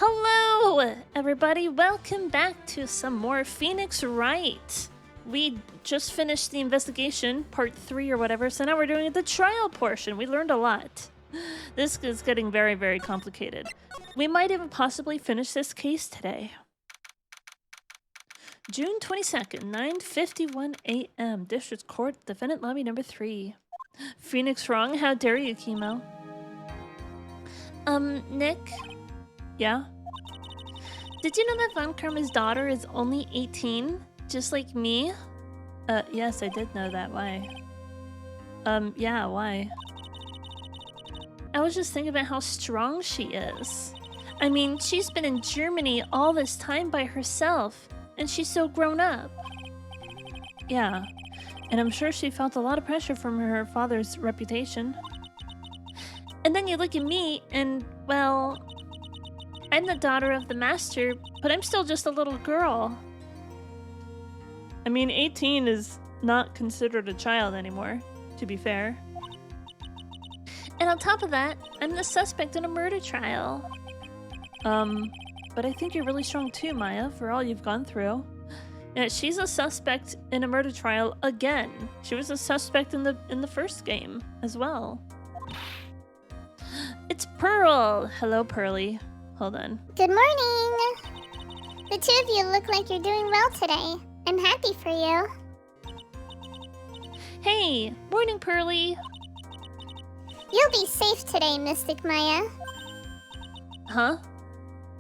Hello, everybody. Welcome back to some more Phoenix Wright. We just finished the investigation, part 3 or whatever, so now we're doing the trial portion. We learned a lot. This is getting very, very complicated. We might even possibly finish this case today. June 22nd, 9:51 a.m. District Court, Defendant Lobby number 3. Phoenix wrong? How dare you, Chemo? Nick? Yeah? Did you know that Von Karma's daughter is only 18? Just like me? Yes, I did know that. Why? Yeah, why? I was just thinking about how strong she is. I mean, she's been in Germany all this time by herself, and she's so grown up. Yeah, and I'm sure she felt a lot of pressure from her father's reputation. And then you look at me, and, well, I'm the daughter of the master, but I'm still just a little girl. I mean, 18 is not considered a child anymore, to be fair. And on top of that, I'm the suspect in a murder trial. But I think you're really strong too, Maya, for all you've gone through. Yeah, she's a suspect in a murder trial again. She was a suspect in the first game as well. It's Pearl! Hello, Pearly. Hold on. Good morning! The two of you look like you're doing well today. I'm happy for you. Hey! Morning, Pearly! You'll be safe today, Mystic Maya. Huh?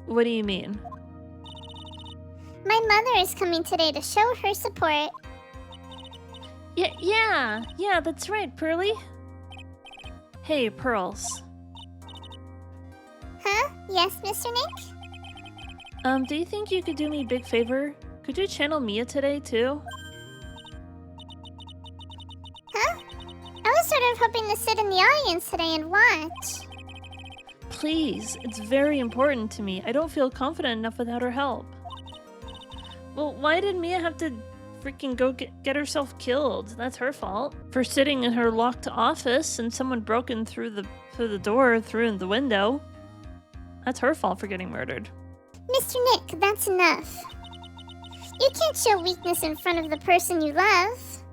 What do you mean? My mother is coming today to show her support. Yeah, that's right, Pearly. Hey, Pearls. Huh? Yes, Mr. Nick? Do you think you could do me a big favor? Could you channel Mia today, too? Huh? I was sort of hoping to sit in the audience today and watch. Please, it's very important to me. I don't feel confident enough without her help. Well, why did Mia have to freaking go get herself killed? That's her fault. For sitting in her locked office and someone broke in through the door, through in the window. That's her fault for getting murdered. Mr. Nick, that's enough. You can't show weakness in front of the person you love.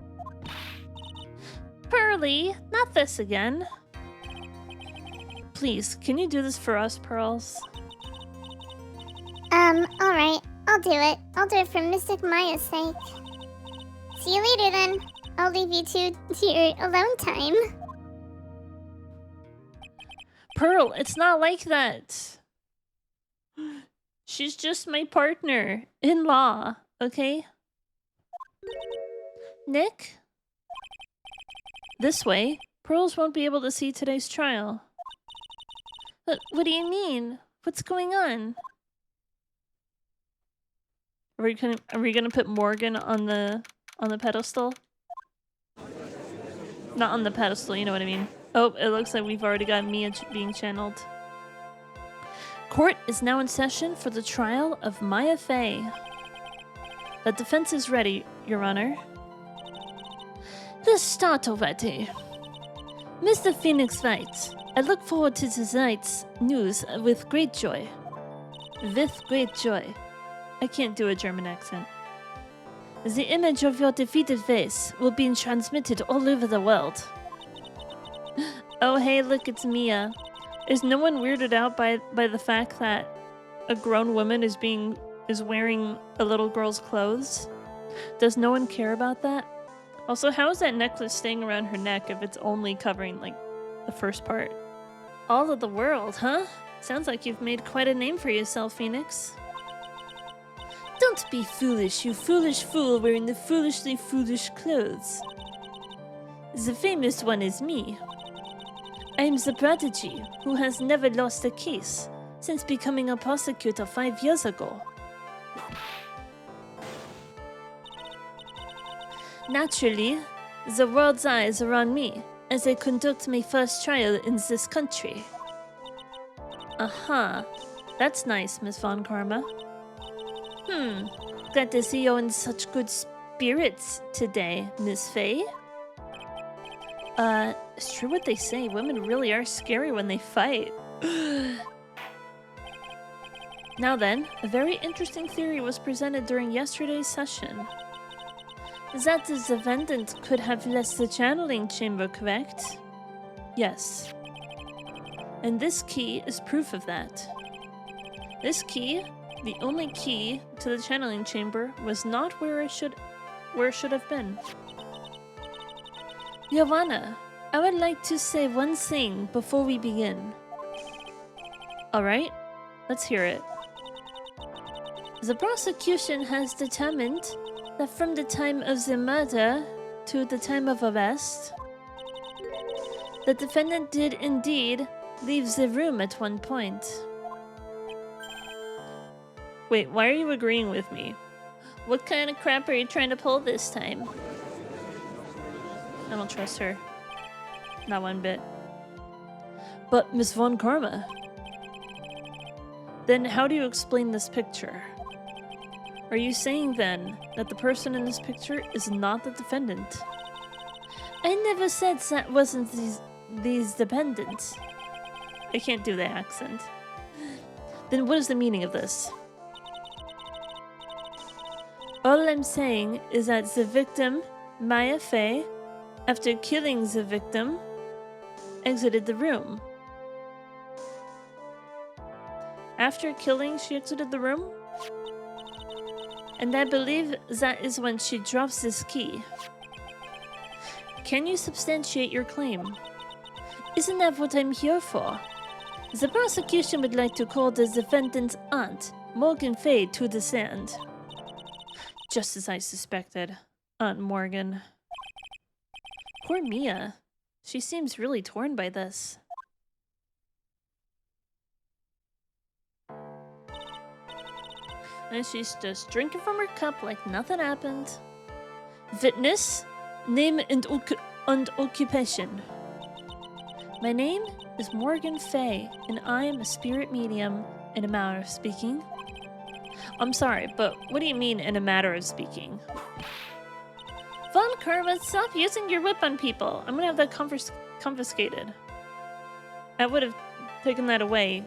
Pearly, not this again. Please, can you do this for us, Pearls? Alright. I'll do it. I'll do it for Mystic Maya's sake. See you later then. I'll leave you two to your alone time. Pearl, it's not like that. She's just my partner in law, okay? Nick? This way, Pearls won't be able to see today's trial. What do you mean? What's going on? Are we gonna put Morgan on the pedestal? Not on the pedestal, you know what I mean. Oh, it looks like we've already got Mia being channeled. Court is now in session for the trial of Maya Fey. The defense is ready, Your Honor. Let's start already. Mr. Phoenix Wright, I look forward to tonight's news with great joy. With great joy. I can't do a German accent. The image of your defeated face will be transmitted all over the world. Oh hey, look, it's Mia. Is no one weirded out by the fact that a grown woman is wearing a little girl's clothes? Does no one care about that? Also, how is that necklace staying around her neck if it's only covering, like, the first part? All of the world, huh? Sounds like you've made quite a name for yourself, Phoenix. Don't be foolish, you foolish fool wearing the foolishly foolish clothes. The famous one is me. I am the prodigy who has never lost a case since becoming a prosecutor 5 years ago. Naturally, the world's eyes are on me as I conduct my first trial in this country. Aha, that's nice, Miss Von Karma. Glad to see you in such good spirits today, Miss Fey. It's true what they say. Women really are scary when they fight. Now then, a very interesting theory was presented during yesterday's session. That the defendant could have left the channeling chamber, correct? Yes. And this key is proof of that. This key, the only key to the channeling chamber, was not where it should have been. Your Honor, I would like to say one thing before we begin. Alright, let's hear it. The prosecution has determined that from the time of the murder to the time of arrest, the defendant did indeed leave the room at one point. Wait, why are you agreeing with me? What kind of crap are you trying to pull this time? I don't trust her. Not one bit. But Miss Von Karma. Then how do you explain this picture? Are you saying then that the person in this picture is not the defendant? I never said that wasn't these dependents. I can't do the accent. Then what is the meaning of this? All I'm saying is that the victim, Maya Fey, after killing the victim, exited the room. After killing, she exited the room? And I believe that is when she drops this key. Can you substantiate your claim? Isn't that what I'm here for? The prosecution would like to call the defendant's aunt, Morgan Fey, to the stand. Just as I suspected. Aunt Morgan. Poor Mia. She seems really torn by this. And she's just drinking from her cup like nothing happened. Witness, name and occupation. My name is Morgan Fey, and I am a spirit medium in a matter of speaking. I'm sorry, but what do you mean in a matter of speaking? Von Karma, stop using your whip on people. I'm gonna have that confiscated. I would have taken that away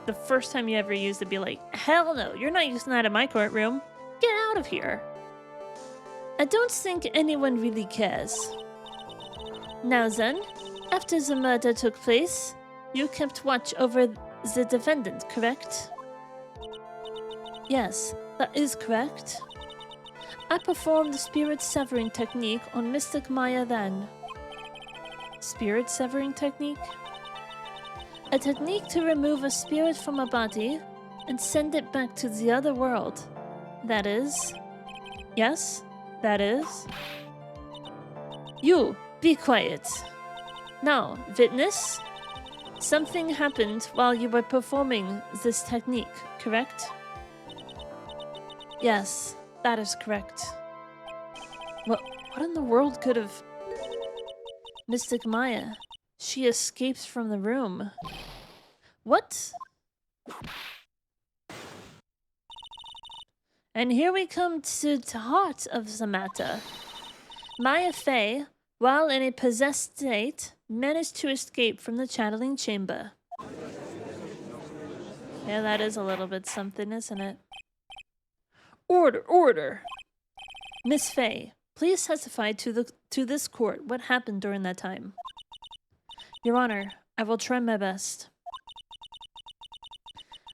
the first time you ever used it. Be like, hell no, you're not using that in my courtroom. Get out of here. I don't think anyone really cares. Now then, after the murder took place, you kept watch over the defendant, correct? Yes, that is correct. I performed the spirit severing technique on Mystic Maya then. Spirit severing technique? A technique to remove a spirit from a body and send it back to the other world. That is... Yes, that is... You, be quiet. Now, witness, something happened while you were performing this technique, correct? Yes, that is correct. What in the world could have... Mystic Maya, she escapes from the room. What? And here we come to the heart of the matter. Maya Fey, while in a possessed state, managed to escape from the channeling chamber. Yeah, that is a little bit something, isn't it? Order, order! Miss Fey, please testify to this court what happened during that time. Your Honor, I will try my best.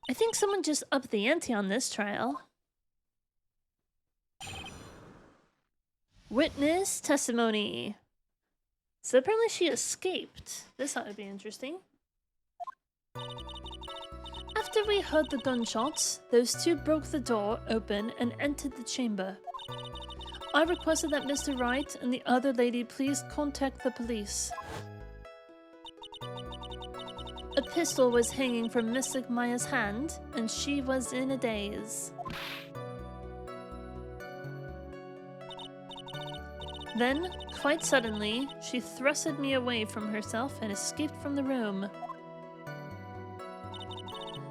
I think someone just upped the ante on this trial. Witness testimony. So apparently she escaped. This ought to be interesting. After we heard the gunshots, those two broke the door open and entered the chamber. I requested that Mr. Wright and the other lady please contact the police. A pistol was hanging from Mystic Maya's hand, and she was in a daze. Then, quite suddenly, she thrusted me away from herself and escaped from the room.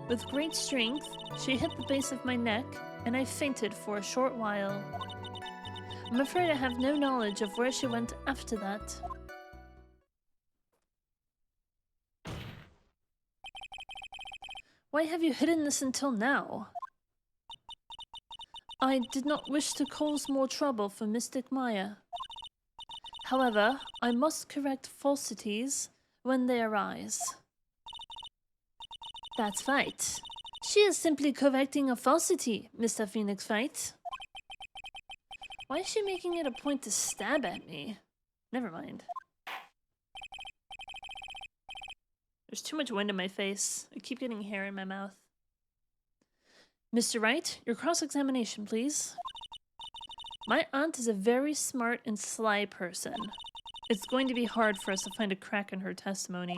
With great strength, she hit the base of my neck, and I fainted for a short while. I'm afraid I have no knowledge of where she went after that. Why have you hidden this until now? I did not wish to cause more trouble for Mystic Maya. However, I must correct falsities when they arise. That's right. She is simply correcting a falsity, Mr. Phoenix Fight. Why is she making it a point to stab at me? Never mind. There's too much wind in my face. I keep getting hair in my mouth. Mr. Wright, your cross-examination, please. My aunt is a very smart and sly person. It's going to be hard for us to find a crack in her testimony.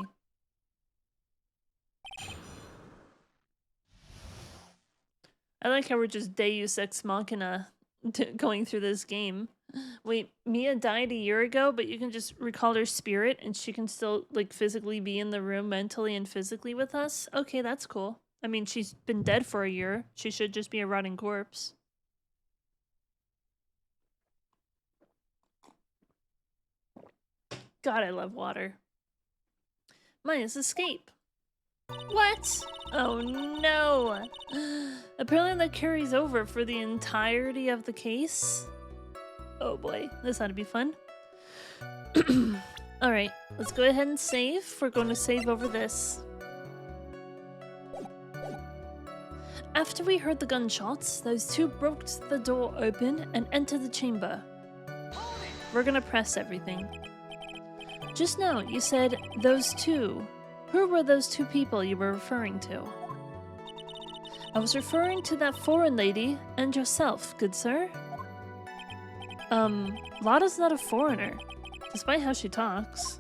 I like how we're just Deus Ex Machina going through this game. Wait, Mia died a year ago, but you can just recall her spirit and she can still, like, physically be in the room mentally and physically with us? Okay, that's cool. I mean, she's been dead for a year. She should just be a rotting corpse. God, I love water. Maya's escape. What? Oh no! Apparently that carries over for the entirety of the case. Oh boy, this ought to be fun. Alright, let's go ahead and save. We're going to save over this. After we heard the gunshots, those two broke the door open and entered the chamber. We're gonna press everything. Just now, you said those two. Who were those two people you were referring to? I was referring to that foreign lady and yourself, good sir. Lada's not a foreigner, despite how she talks.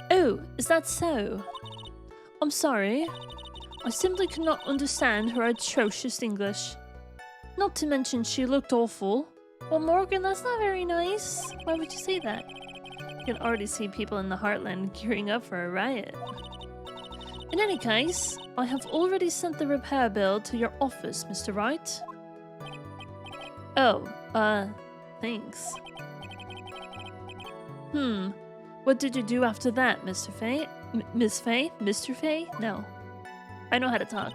Oh, is that so? I'm sorry. I simply could not understand her atrocious English. Not to mention she looked awful. Well, Morgan, that's not very nice. Why would you say that? You can already see people in the Heartland gearing up for a riot. In any case, I have already sent the repair bill to your office, Mr. Wright. Oh, thanks. What did you do after that, Mr. Fay? Miss Fay? Mr. Fay? No. I know how to talk.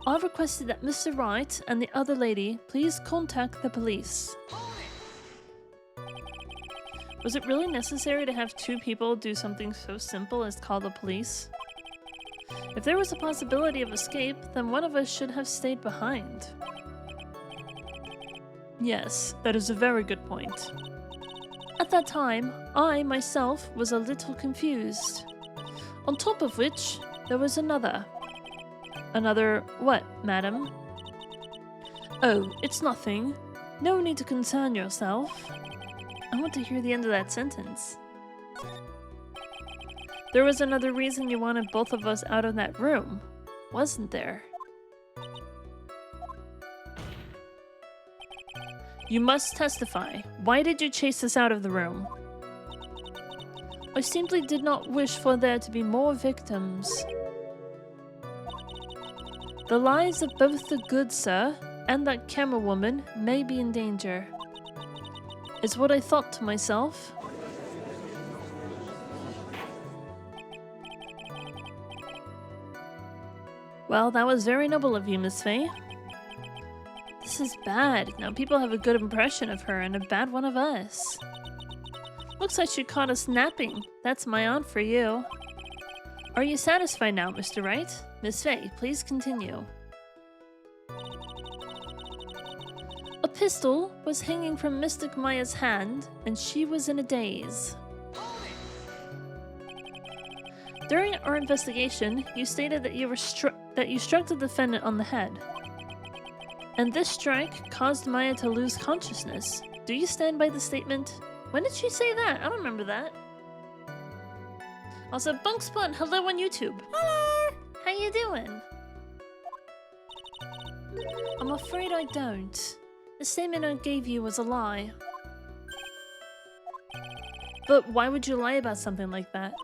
I requested that Mr. Wright and the other lady please contact the police. Was it really necessary to have two people do something so simple as call the police? If there was a possibility of escape, then one of us should have stayed behind. Yes, that is a very good point. At that time, I myself was a little confused. On top of which, there was another. Another what, madam? Oh, it's nothing. No need to concern yourself. I want to hear the end of that sentence. There was another reason you wanted both of us out of that room, wasn't there? You must testify. Why did you chase us out of the room? I simply did not wish for there to be more victims. The lives of both the good sir and that camera woman may be in danger. It's what I thought to myself. Well, that was very noble of you, Miss Fay. This is bad. Now people have a good impression of her and a bad one of us. Looks like she caught us napping. That's my aunt for you. Are you satisfied now, Mr. Wright? Miss Fay, please continue. A pistol was hanging from Mystic Maya's hand, and she was in a daze. During our investigation, you stated that you struck the defendant on the head. And this strike caused Maya to lose consciousness. Do you stand by the statement? When did she say that? I don't remember that. Also, Bunkspot, hello on YouTube. Hello! How you doing? I'm afraid I don't. The statement I gave you was a lie. But why would you lie about something like that?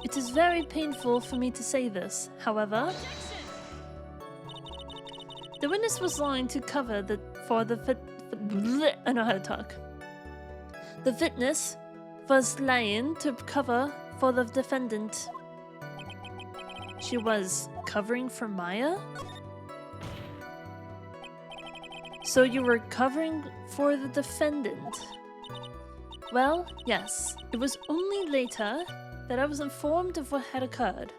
It is very painful for me to say this, however. The witness was lying to cover I know how to talk. The witness was lying to cover for the defendant. she was covering for Maya? So you were covering for the defendant? Well, yes. It was only later that I was informed of what had occurred.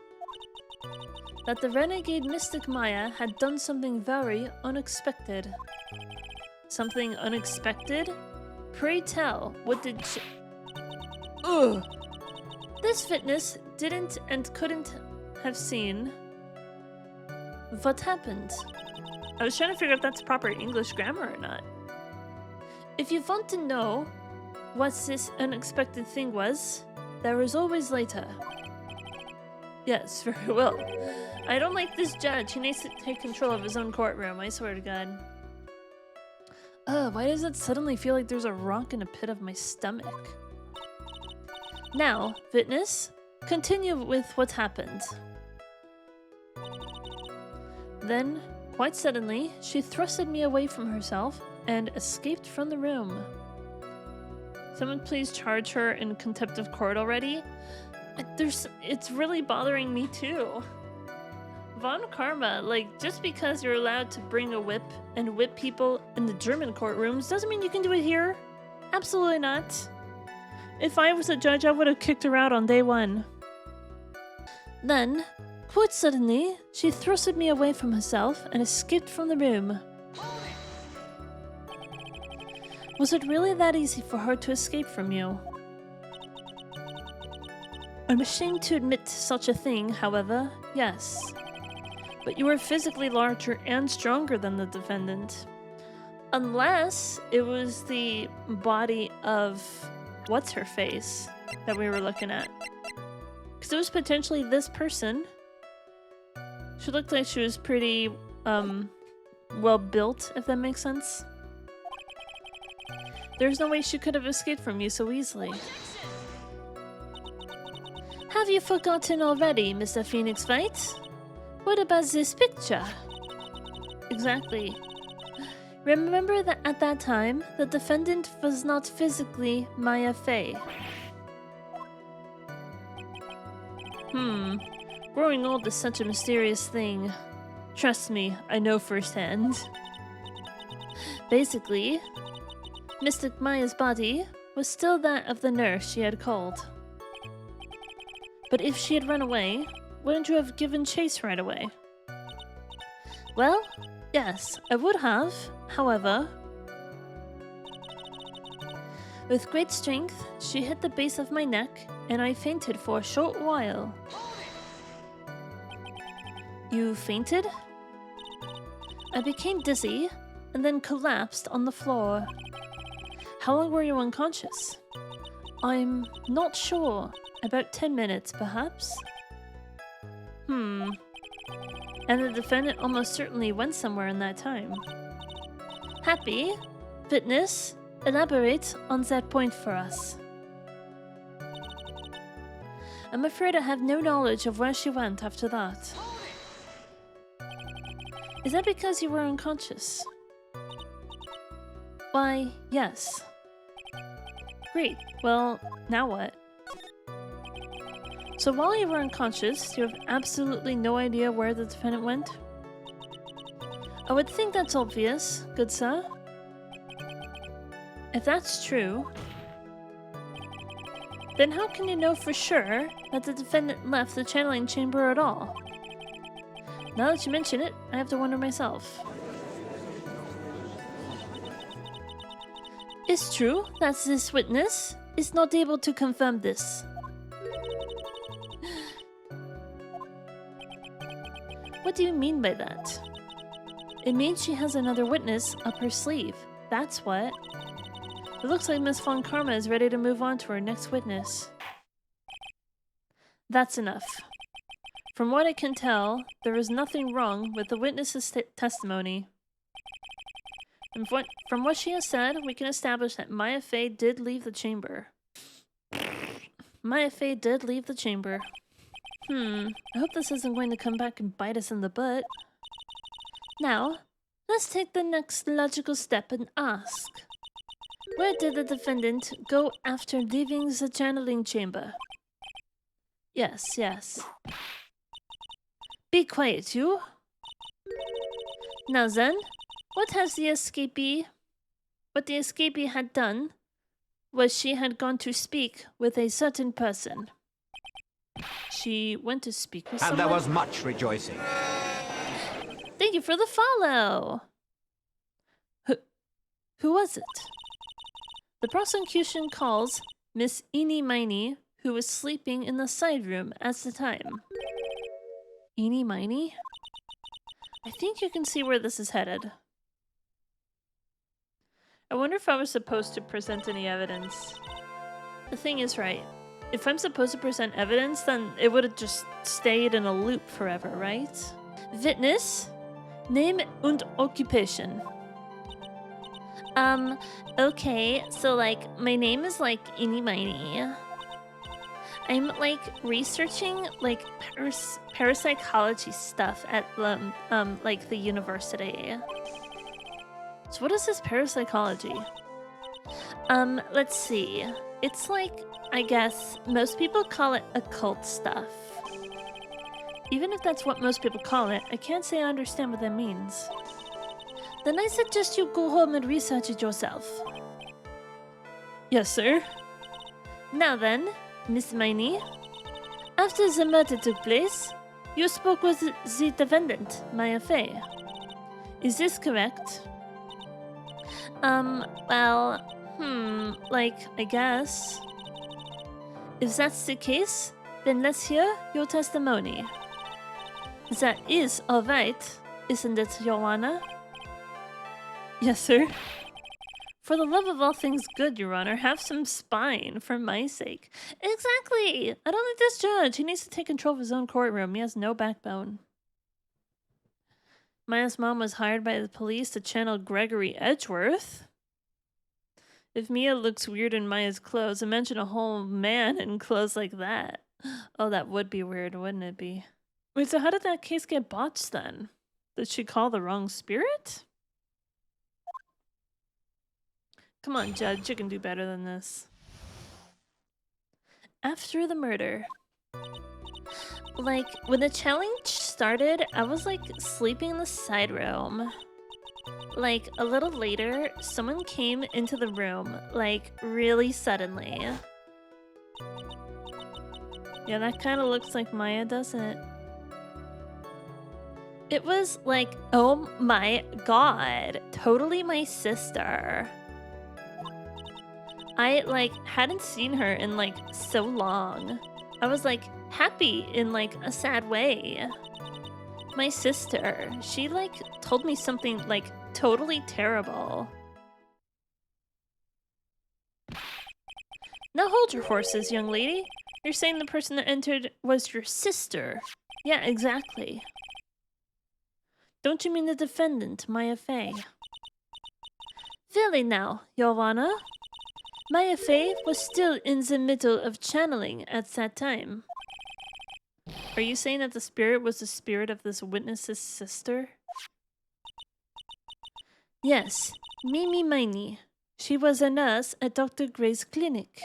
That the renegade Mystic Maya had done something very unexpected. Something unexpected? Pray tell, what did she... Ugh! This fitness didn't and couldn't have seen what happened. I was trying to figure out if that's proper English grammar or not. If you want to know what this unexpected thing was, there is always later. Yes, very well. I don't like this judge. He needs to take control of his own courtroom, I swear to God. Why does it suddenly feel like there's a rock in a pit of my stomach? Now, witness, continue with what happened. Then, quite suddenly, she thrusted me away from herself and escaped from the room. Someone please charge her in contempt of court already? It's really bothering me too. Von Karma, like, just because you're allowed to bring a whip and whip people in the German courtrooms doesn't mean you can do it here. Absolutely not. If I was a judge, I would have kicked her out on day one. Then, quite suddenly, she thrusted me away from herself and escaped from the room. Was it really that easy for her to escape from you? I'm ashamed to admit such a thing, however, yes. But you were physically larger and stronger than the defendant. Unless it was the body of what's-her-face that we were looking at. Because it was potentially this person. She looked like she was pretty, well built, if that makes sense. There's no way she could have escaped from you so easily. Have you forgotten already, Mr. Phoenix Fight? What about this picture? Exactly. Remember that at that time, the defendant was not physically Maya Fey. Growing old is such a mysterious thing. Trust me, I know firsthand. Basically, Mystic Maya's body was still that of the nurse she had called. But if she had run away, wouldn't you have given chase right away? Well, yes, I would have. However, with great strength, she hit the base of my neck, and I fainted for a short while. You fainted? I became dizzy, and then collapsed on the floor. How long were you unconscious? I'm not sure. About 10 minutes, perhaps? And the defendant almost certainly went somewhere in that time. Happy? Fitness? Elaborate on that point for us. I'm afraid I have no knowledge of where she went after that. Is that because you were unconscious? Why, yes. Great. Well, now what? So while you were unconscious, you have absolutely no idea where the defendant went? I would think that's obvious, good sir. If that's true, then how can you know for sure that the defendant left the channeling chamber at all? Now that you mention it, I have to wonder myself. It's true that this witness is not able to confirm this. What do you mean by that? It means she has another witness up her sleeve. That's what. It looks like Miss Von Karma is ready to move on to her next witness. That's enough. From what I can tell, there is nothing wrong with the witness's testimony. And from what she has said, we can establish that Maya Fey did leave the chamber. Maya Fey did leave the chamber. I hope this isn't going to come back and bite us in the butt. Now, let's take the next logical step and ask. Where did the defendant go after leaving the channeling chamber? Yes. Be quiet, you. Now then, what the escapee had done was she had gone to speak with a certain person. She went to speak with someone? And there was much rejoicing. Thank you for the follow! Who was it? The prosecution calls Miss Eeny Miny, who was sleeping in the side room at the time. Eeny Miny? I think you can see where this is headed. I wonder if I was supposed to present any evidence. The thing is, right, if I'm supposed to present evidence, then it would have just stayed in a loop forever, right? Witness, name und occupation. Okay, so like, my name is like Eeny Miny. I'm like researching like parapsychology stuff at like the university. So what is this parapsychology? Let's see. It's like, I guess, most people call it occult stuff. Even if that's what most people call it, I can't say I understand what that means. Then I suggest you go home and research it yourself. Yes, sir. Now then, Miss Miny, after the murder took place, you spoke with the defendant, Maya Fey. Is this correct? Like, I guess. If that's the case, then let's hear your testimony. That is alright, isn't it, Your Honor? Yes, sir. For the love of all things good, Your Honor, have some spine, for my sake. Exactly! I don't like this judge. He needs to take control of his own courtroom. He has no backbone. Maya's mom was hired by the police to channel Gregory Edgeworth. If Mia looks weird in Maya's clothes, imagine a whole man in clothes like that. Oh, that would be weird, wouldn't it be? Wait, so how did that case get botched then? Did she call the wrong spirit? Come on, Judge, you can do better than this. After the murder. Like, when the challenge started, I was like sleeping in the side room. Like, a little later, someone came into the room, like, really suddenly. Yeah, that kind of looks like Maya, doesn't it? It was like, oh my god, totally my sister. I, like, hadn't seen her in, like, so long. I was, like, happy in, like, a sad way. My sister, she, like, told me something, like, totally terrible. Now hold your horses, young lady. You're saying the person that entered was your sister. Yeah, exactly. Don't you mean the defendant, Maya Fey? Really now, Your Honor? Maya Fey was still in the middle of channeling at that time. Are you saying that the spirit was the spirit of this witness's sister? Yes, Mimi Miny. She was a nurse at Dr. Gray's clinic.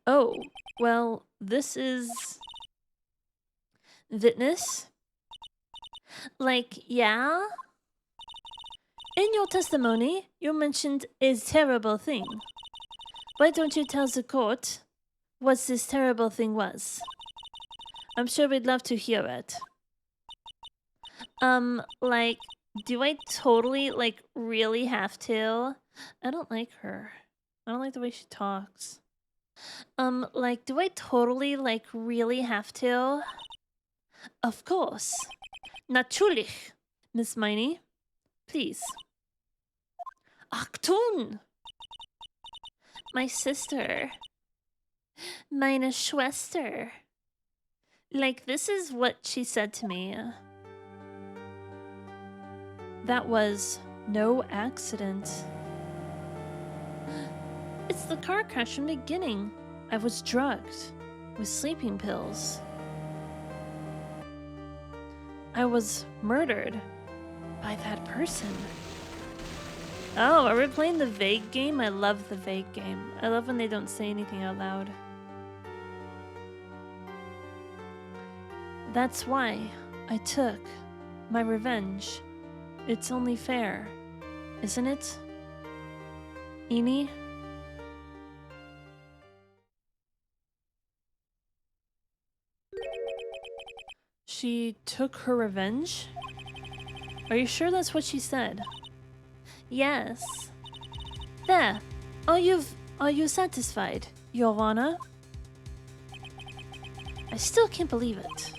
Oh, well, this is... Witness? Like, yeah? In your testimony, you mentioned a terrible thing. Why don't you tell the court what this terrible thing was? I'm sure we'd love to hear it. Like, do I totally, like, really have to? I don't like her. I don't like the way she talks. Like, do I totally, like, really have to? Of course. Natürlich, Miss Miny. Please. Achtung! My sister. Meine Schwester. Like, this is what she said to me. That was no accident. It's the car crash from the beginning. I was drugged with sleeping pills. I was murdered by that person. Oh, are we playing the vague game? I love the vague game. I love when they don't say anything out loud. That's why I took my revenge. It's only fair, isn't it? Eni? She took her revenge? Are you sure that's what she said? Yes. There. Are you satisfied, Your Honor? I still can't believe it.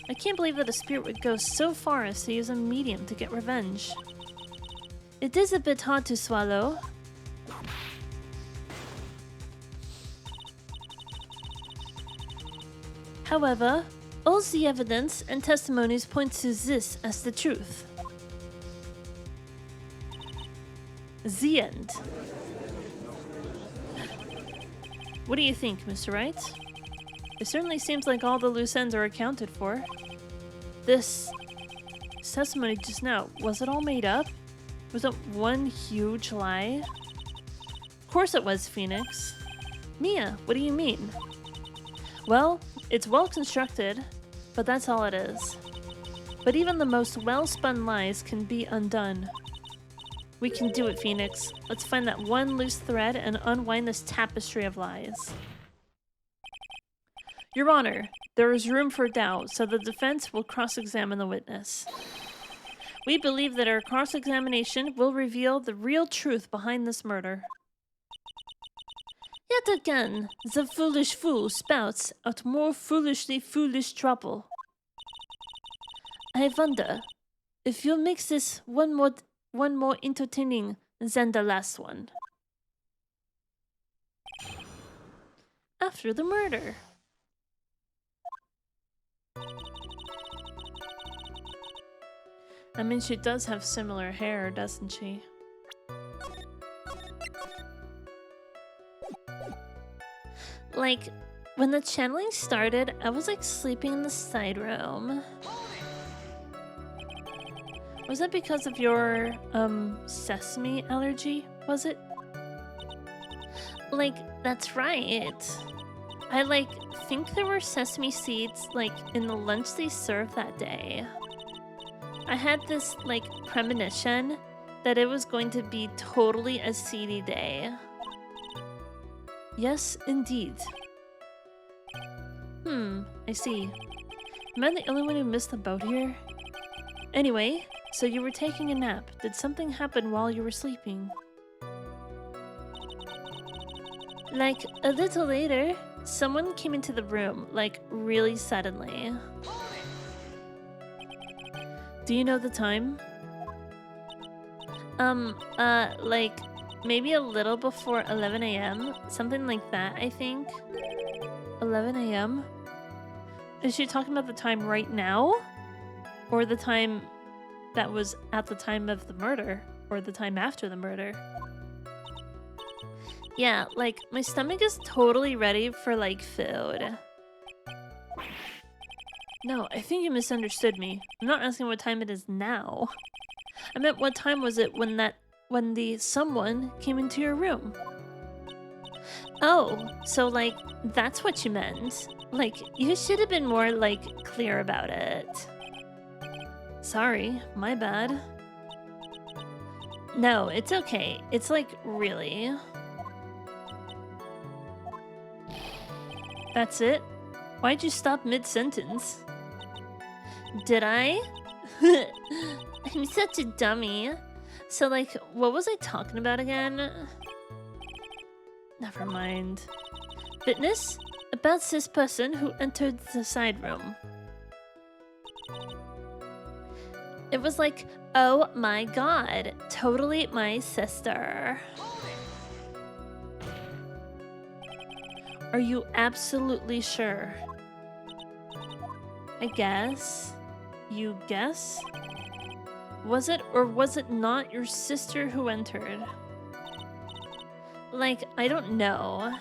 I can't believe that a spirit would go so far as to use a medium to get revenge. It is a bit hard to swallow. However, all the evidence and testimonies point to this as the truth. The end. What do you think, Mr. Wright? It certainly seems like all the loose ends are accounted for. This testimony just now, was it all made up? Was it one huge lie? Of course it was, Phoenix. Mia, what do you mean? Well, it's well constructed, but that's all it is. But even the most well-spun lies can be undone. We can do it, Phoenix. Let's find that one loose thread and unwind this tapestry of lies. Your Honor, there is room for doubt, so the defense will cross-examine the witness. We believe that our cross-examination will reveal the real truth behind this murder. Yet again, the foolish fool spouts out more foolishly foolish trouble. I wonder if you'll make this one more entertaining than the last one. After the murder. I mean, she does have similar hair, doesn't she? Like, when the channeling started, I was like sleeping in the side room. Was that because of your, sesame allergy, was it? Like, that's right. I, like, think there were sesame seeds, like, in the lunch they served that day. I had this, like, premonition that it was going to be totally a seedy day. Yes, indeed. I see. Am I the only one who missed the boat here? Anyway, so you were taking a nap. Did something happen while you were sleeping? Like, a little later, someone came into the room, like, really suddenly. Do you know the time? Like, maybe a little before 11 a.m.? Something like that, I think. 11 a.m.? Is she talking about the time right now? Or the time that was at the time of the murder? Or the time after the murder? Yeah, like, my stomach is totally ready for, like, food. No, I think you misunderstood me. I'm not asking what time it is now. I meant what time was it when the someone came into your room? Oh, so, like, that's what you meant. Like, you should have been more, like, clear about it. Sorry, my bad. No, it's okay. It's, like, really. That's it? Why'd you stop mid-sentence? Did I? I'm such a dummy. So, like, what was I talking about again? Never mind. Fitness? About this person who entered the side room. It was like, oh my god, totally my sister. Are you absolutely sure? I guess. You guess? Was it or was it not your sister who entered? Like, I don't know.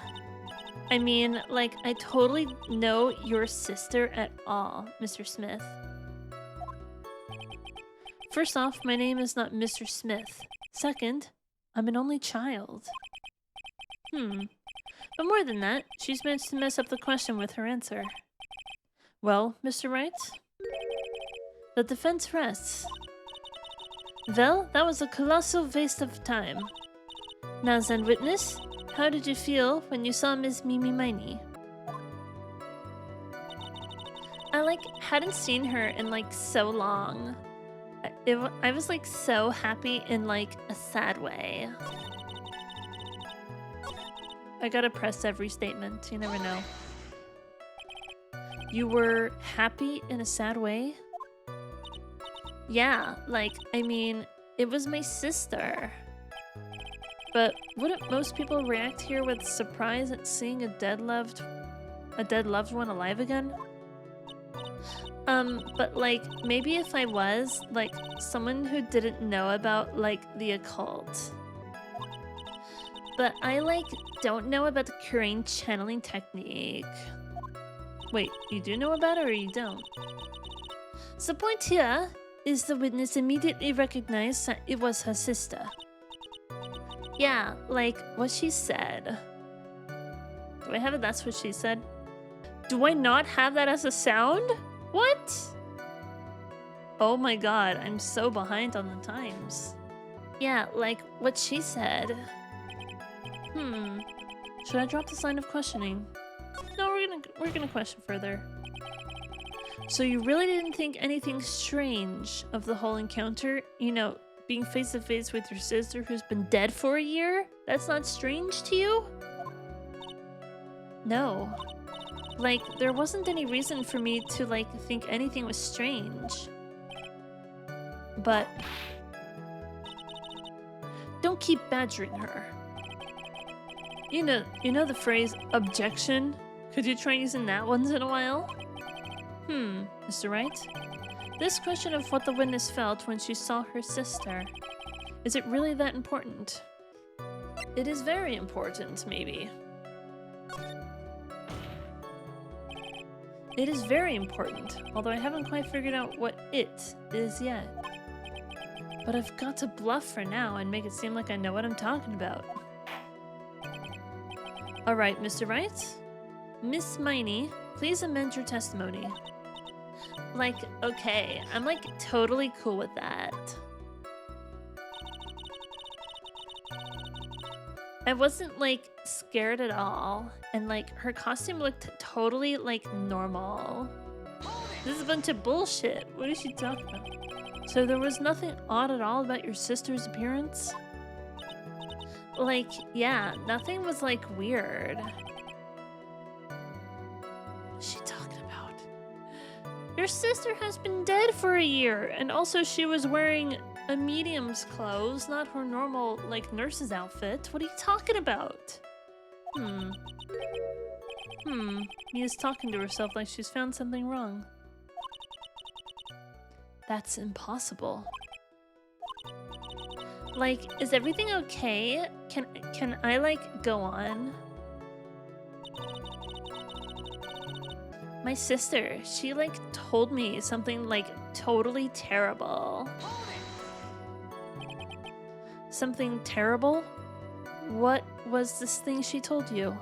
I mean, like, I totally know your sister at all, Mr. Smith. First off, my name is not Mr. Smith. Second, I'm an only child. But more than that, she's managed to mess up the question with her answer. Well, Mr. Wright? The defense rests. Well, that was a colossal waste of time. Now then, witness, how did you feel when you saw Miss Mimi Miney? I hadn't seen her in so long. I was so happy in a sad way. I gotta press every statement, you never know. You were happy in a sad way? Yeah, I mean, it was my sister. But wouldn't most people react here with surprise at seeing a dead loved one alive again? But maybe if I was, someone who didn't know about, the occult. But I, don't know about the Korean channeling technique. Wait, you do know about it or you don't? The point here is the witness immediately recognized that it was her sister. Yeah, what she said. Do I have it? That's what she said. Do I not have that as a sound? What? Oh my god, I'm so behind on the times. Yeah, what she said. Should I drop this line of questioning? No, we're gonna question further. So you really didn't think anything strange of the whole encounter? You know, being face to face with your sister who's been dead for a year? That's not strange to you? No. There wasn't any reason for me to, think anything was strange. But don't keep badgering her. You know the phrase, objection? Could you try using that once in a while? Mr. Wright? This question of what the witness felt when she saw her sister, is it really that important? It is very important, maybe. It is very important, although I haven't quite figured out what it is yet. But I've got to bluff for now and make it seem like I know what I'm talking about. Alright, Mr. Wright? Miss Miney, please amend your testimony. Okay, I'm totally cool with that. I wasn't scared at all, and her costume looked totally normal. This is a bunch of bullshit. What is she talking about? So there was nothing odd at all about your sister's appearance? Yeah, nothing was weird. What is she talking about? Your sister has been dead for a year, and also she was wearing a medium's clothes, not her normal, nurse's outfit. What are you talking about? Mia's talking to herself like she's found something wrong. That's impossible. Is everything okay? Can I, go on? My sister, she, told me something, totally terrible. Something terrible? What was this thing she told you?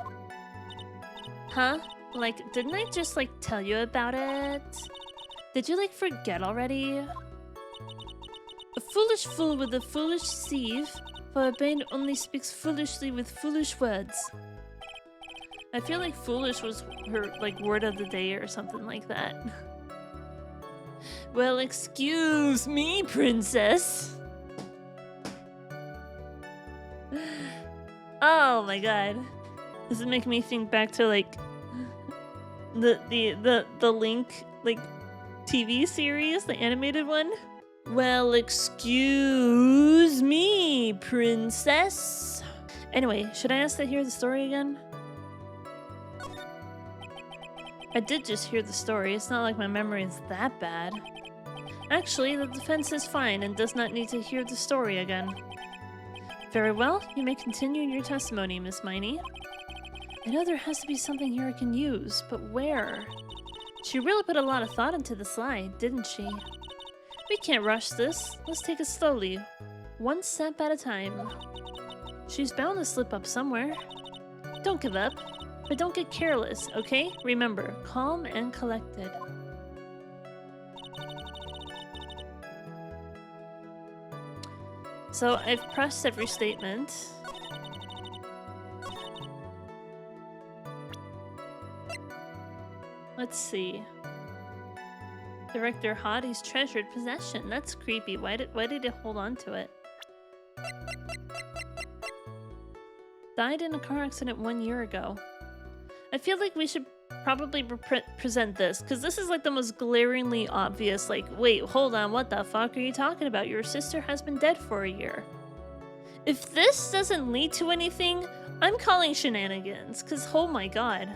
Huh? Didn't I just, tell you about it? Did you, forget already? A foolish fool with a foolish sieve, for a bane only speaks foolishly with foolish words. I feel like foolish was her, word of the day or something like that. Well, excuse me, princess. Oh my god. This is making me think back to the Link TV series, the animated one. Well, excuse me, princess. Anyway, should I ask to hear the story again? I did just hear the story. It's not like my memory is that bad. Actually, the defense is fine and does not need to hear the story again. Very well, you may continue in your testimony, Miss Miney. I know there has to be something here I can use, but where? She really put a lot of thought into the slide, didn't she? We can't rush this. Let's take it slowly. One step at a time. She's bound to slip up somewhere. Don't give up, but don't get careless, okay? Remember, calm and collected. So I've pressed every statement. Let's see. Director Hottie's treasured possession. That's creepy. Why did it hold on to it? Died in a car accident 1 year ago. I feel like we should probably present this, because this is like the most glaringly obvious, like, wait, hold on, what the fuck are you talking about? Your sister has been dead for a year. If this doesn't lead to anything, I'm calling shenanigans, because oh my god.